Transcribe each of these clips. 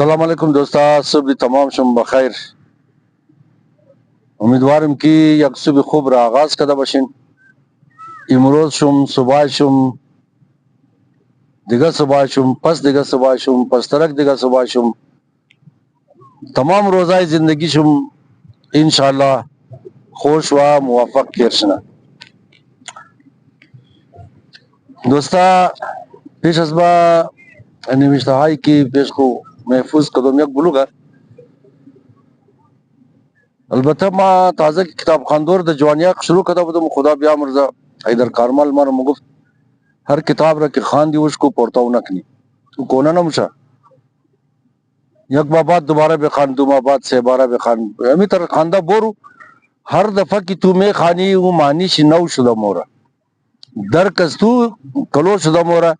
السلام علیکم دوستا، صبح تمام شم بخیر. امیدوارم که یک صبح خوب را آغاز کرده باشین. امروز شم، صبح شم، دیگه صبح شم، پس دیگه صبح شم، پس ترک دیگه صبح شم. تمام روزای زندگی شم انشاءالله خوش و موفق تیر. دوستا پیش از با نوشته هایی که پیش کو محفوظ کدوم یک بلوگه. البته ما تازه کتاب خاندور د جوانیاق شروع کرده بودم. خدا بیامرزه حیدر کارمل ما رو گفت هر کتاب را که خواندی اس کو پڑھتا نکنی تو کونا نموشه یک بابات دوباره بخوان، دو بابات سه باره بخوان، امی طرح خوانده برو. هر دفعه که تو میخوانی او معنیش نو شده موره، درک از تو کلو شده موره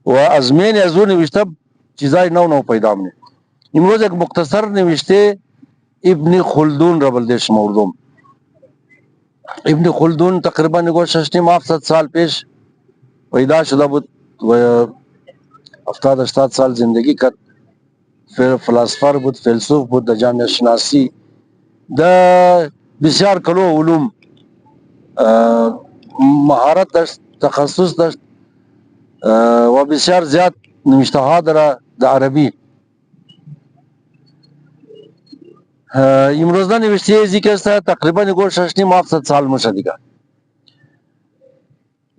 و از مین از او نوشته چیزای نو پیدا منه. امروز یک مختصر نوشته ابن خلدون را بلدش موردم. ابن خلدون تقریبا نگو 6-7 سال پیش پیدا شده بود و 70-80 سال زندگی کرد. فلسفر بود، فیلسوف بود، در جامعه شناسی در بسیار کلو علوم مهارت داشت، تخصص داشت و بسیار زیاد نوشته ها در عربی. امروز نوشته ازی که است تقریبا نگو 6-7 سال میشه دیگه.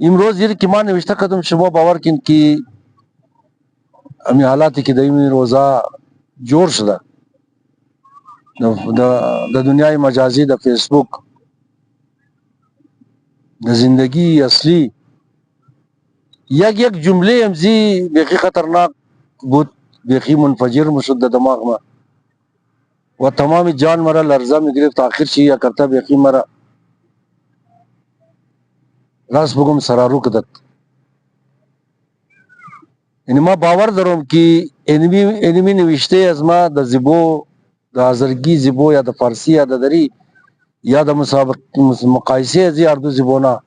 امروز یه که من نوشته کردم شما باور کن که امی حالاتی که در این روزا جور شده در دنیای مجازی، در فیسبوک، در زندگی اصلی یک جمله امزی بیخی خطرناک بود، بیخی منفجر مشد در دماغ ما و تمام جان مرا لرزه می گرفت. آخر چی یا کرتا بیخی مرا راست بگم سرارو کدت. یعنی ما باور دارم که انمی نوشته از ما در زیبو، در آذرگی زیبو یا در فارسی یا در دری یا در مقایسه از هر دو زیبونا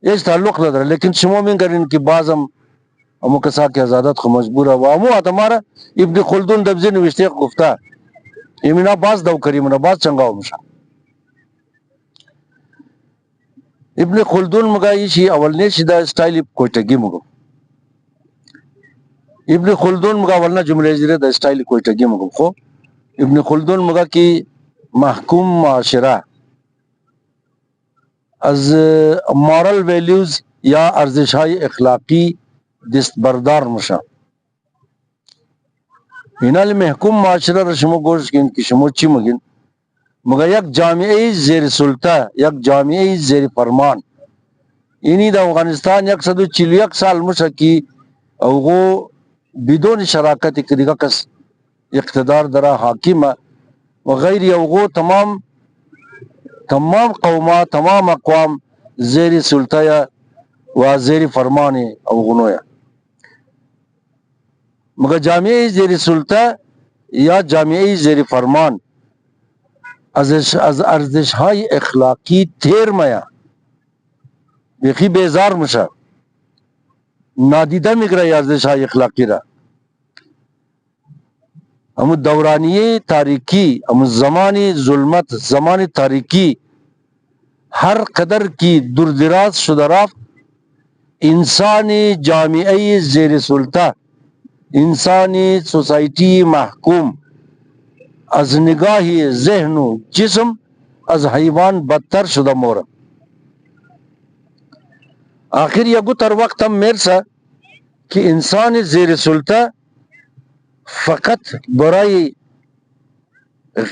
ایش تعلق نداره. لیکن شما میگرین که بازم امو کسا که ازادت خو مجبور و امو اتمارا ابن خلدون دبزی نوشته گفته ایمینا باز دو کریمنا باز چنگاو میشه. ابن خلدون مگا ایشی اولنی شده استایلی کویتگی مگو. ابن خلدون مگا اولنا جمله زیره دا استایلی کویتگی مگو. خو ابن خلدون مگا کی محکوم معاشره از مورال ویلیوز یا ارزش های اخلاقی دستبردار میشه. اینال محکوم معاشره را شما گوش کن که شما چی مگین؟ مگا یک جامعه زیر سلطه، یک جامعه زیر فرمان. اینی در افغانستان 141 سال میشه که اوغو بدون شراکت که دیگه کس اقتدار داره حاکمه و غیر اوغو تمام قومات، تمام اقوام زیر سلطه و زیر فرمان اوغنویا. مگر جامعه زیر سلطه یا جامعه زیر فرمان از ارزش های اخلاقی تیر میا بیخی بیزار میشه، نادیده میگیره ارزش های اخلاقی را. همون دورانیه تاریکی، همون زمانی ظلمت، زمان تاریکی هر قدر کی دردراز شده رفت، انسانی جامعه زیر سلطه، انسانی سوسایتی محکوم از نگاه ذهن و جسم از حیوان بدتر شده موره. آخر یکو تر وقت هم میرسه که انسان زیر سلطه فقط برای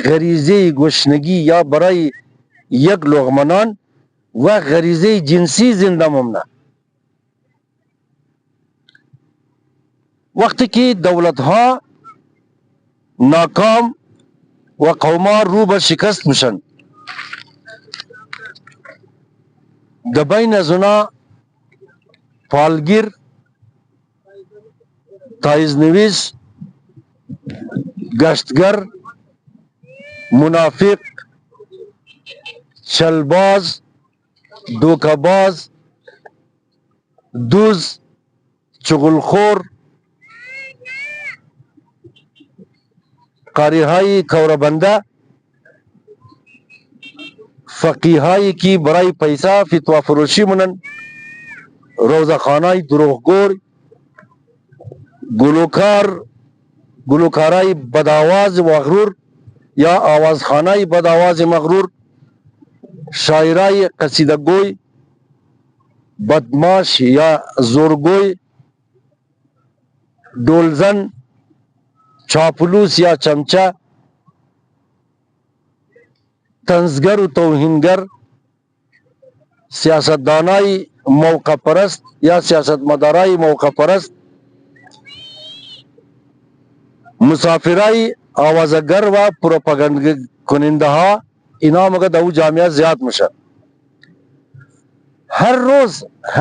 غریزه گشنگی یا برای یک لقمه و غریزه جنسی زنده ممنه. وقتی که دولت ها ناکام و قوما رو به شکست میشن، در بین از اونا پالگیر، تایزنویس، گشتگر، منافق، چلباز، دوکباز، دوز، چغلخور، قاریهای کوربنده، فقیهایی که برای پیسه فتوا فروشی منن، روزخانهای دروغگور، گلوکارای بدآواز مغرور یا آوازخانهای بدآواز مغرور، شاعرای قصیده گوی، بدماش یا زورگوی، ڈولزن، چاپلوس یا چمچہ، طنزگر و توہینگر، سیاستدانای موقع پرست یا سیاست مدارای موقع پرست، مسافرای آوازگر و پروپاگند کننده ها، اینا مگه دو جامعه زیاد میشه. هر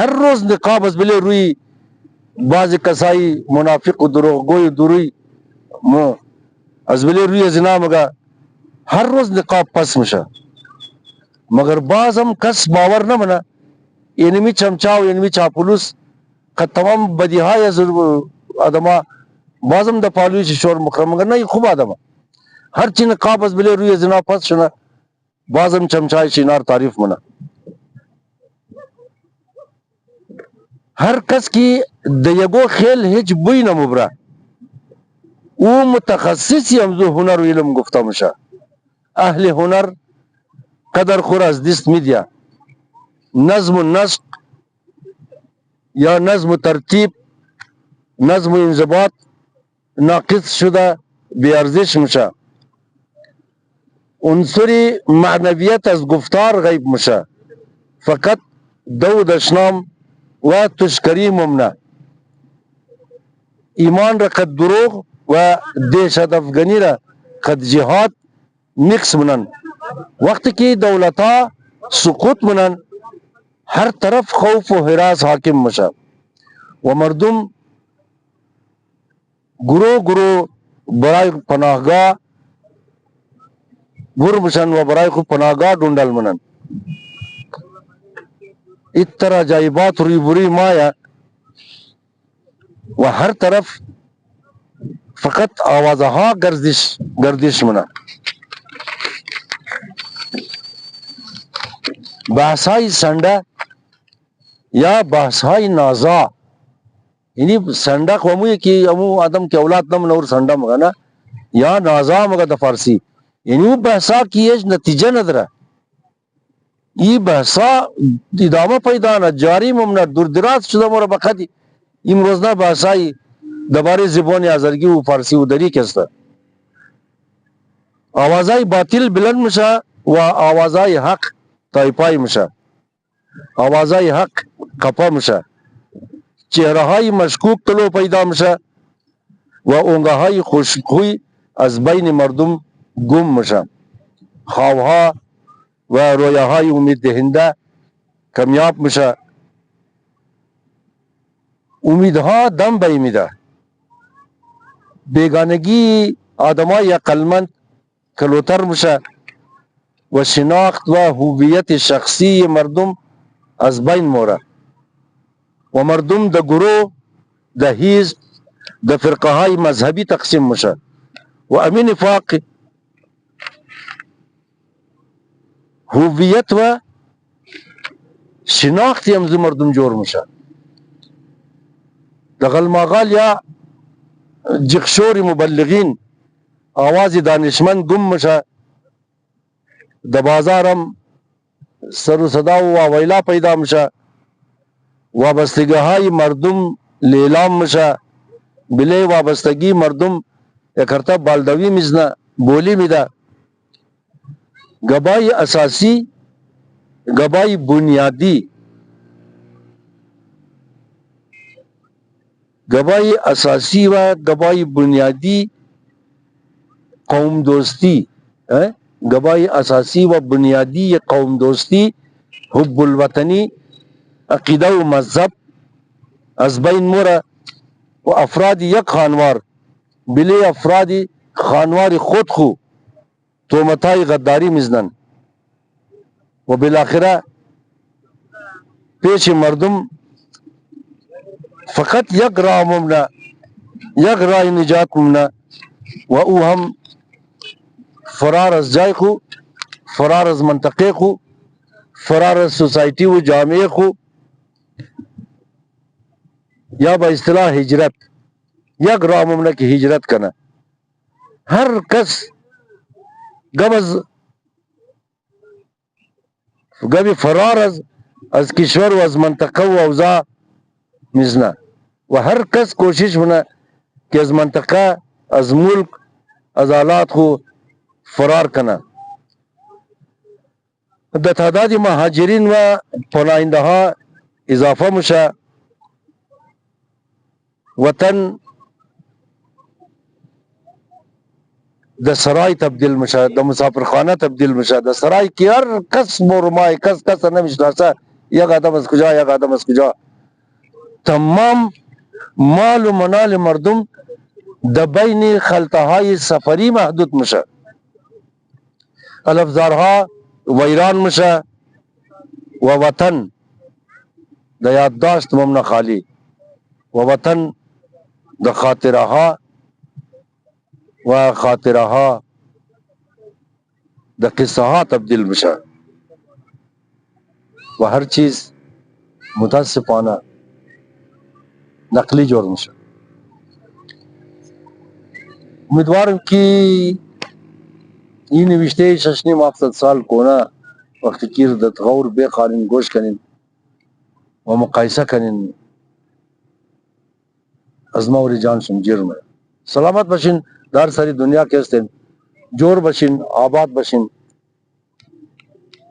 روز نقاب از بله روی بعض کسای منافق و دروغگوی دروی از بله روی از اینا مگه هر روز نقاب پس میشه. مگر باز هم کس باور نمونه اینمی چمچا و اینمی چاپلوس که تمام بدیهای از آدما بازم د پالوی شور مکرم، مگر نه خوب آدمه هرچی نقاب از بله روی زنا پس شونه بازم چمچای شینار تعریف منه. هر کس کی د یگو خیل هیچ بوی نمبره او متخصصی همزو هنر و علم گفته میشه. اهل هنر قدر خور از دست میدیا، نظم و نسق یا نظم و ترتیب، نظم و انضباط ناقص شده بیارزش میشه. عنصر معنویت از گفتار غیب میشه. فقط دو دشنام و تشکری ممنه. ایمان را قد دروغ و دهشت افغانی را قد جهاد مکس منن. وقتی که دولتا سقوط منن هر طرف خوف و حراس حاکم میشه و مردم گروه برای پناهگاه گر میشن و برای خود پناهگاه ڈونڈل منن. اتر عجایبات روی بری مایا و هر طرف فقط آوازها گردش منن. بحثای سنده یا بحثای نازا، یعنی سنده قوموی که امو آدم که اولاد نم نور سنده مگه نه یا نازا مگه د فارسی، یعنی او بحثا کی هیچ نتیجه نداره. ای بحثا ادامه پیدا نه، جاری ممنه، دوردراز شده مربقتی امروزنا بحثای دباره زبان آزرگی و فارسی و دری کسته. آوازای باطل بلند میشه و آوازای حق تایپای میشه. آوازای حق کپا میشه. چهره های مشکوک تلو پیدا میشه و اونگه های خوشخوی از بین مردم گم میشه. خوابها و رویاهای امید دهنده کمیاب میشه. امیدها دم بیمیده. بیگانگی آدمای عقلمند کلوتر میشه و شناخت و هویت شخصی مردم از بین موره و مردم د گروه، د حزب، د فرقه های مذهبی تقسیم میشه و امین نفاق هویت و شناختی همزو مردم جور میشه. د غلماغال یا جخشور مبلغین آواز دانشمند گم میشه. د بازارم سر و صدا و ویلا پیدا میشه. وابستگی های مردم لیلام میشه. بله وابستگی مردم اکرتا بالدوی میزنه، بولی میده. گبای اساسی، گبای بنیادی، گبای اساسی و گبای بنیادی قوم دوستی، گبای اساسی و بنیادی قوم دوستی، حب الوطنی، عقیده و مذهب از بین موره و افراد یک خانوار بله افراد خانوار خود خو تومتای غداری میزنن و بالاخره پیش مردم فقط یک راه ممنه، یک راه نجات ممنه و او هم فرار از جای خو، فرار از منطقه خو، فرار از سوسایٹی و جامعه خو، یا با اصطلاح ہجرت، یک راه ممنه که هجرت کنه. هر کس گبی فرار از کشور و از منطقه و اوضاع میزنه و هر کس کوشش منه که از منطقه، از ملک، از حالات خو فرار کنه. د تعداد مهاجرین و پناهنده ها اضافه میشه. وطن د سرای تبدیل میشه، د مسافرخانه تبدیل میشه. د سرای که هر کس مرمای کس نمیشناسه، یک آدم از کجا، یک آدم از کجا. تمام مال و منال مردم د بین خلطه های سفری محدود میشه. الافزارها ویران میشه و وطن د یادداشت ممنه خالی و وطن د خاطره ها د قصه ها تبدیل میشه و هر چیز متاسفانه نقلی جور میشه. امیدوارم که این نوشته 6.5 سال کنه وقتی که در غور بخوانین، گوش کنین و مقایسه کنین، از ما جانشون جرمه. سلامت باشین، در سری دنیا که هستین، جور باشین، آباد باشین.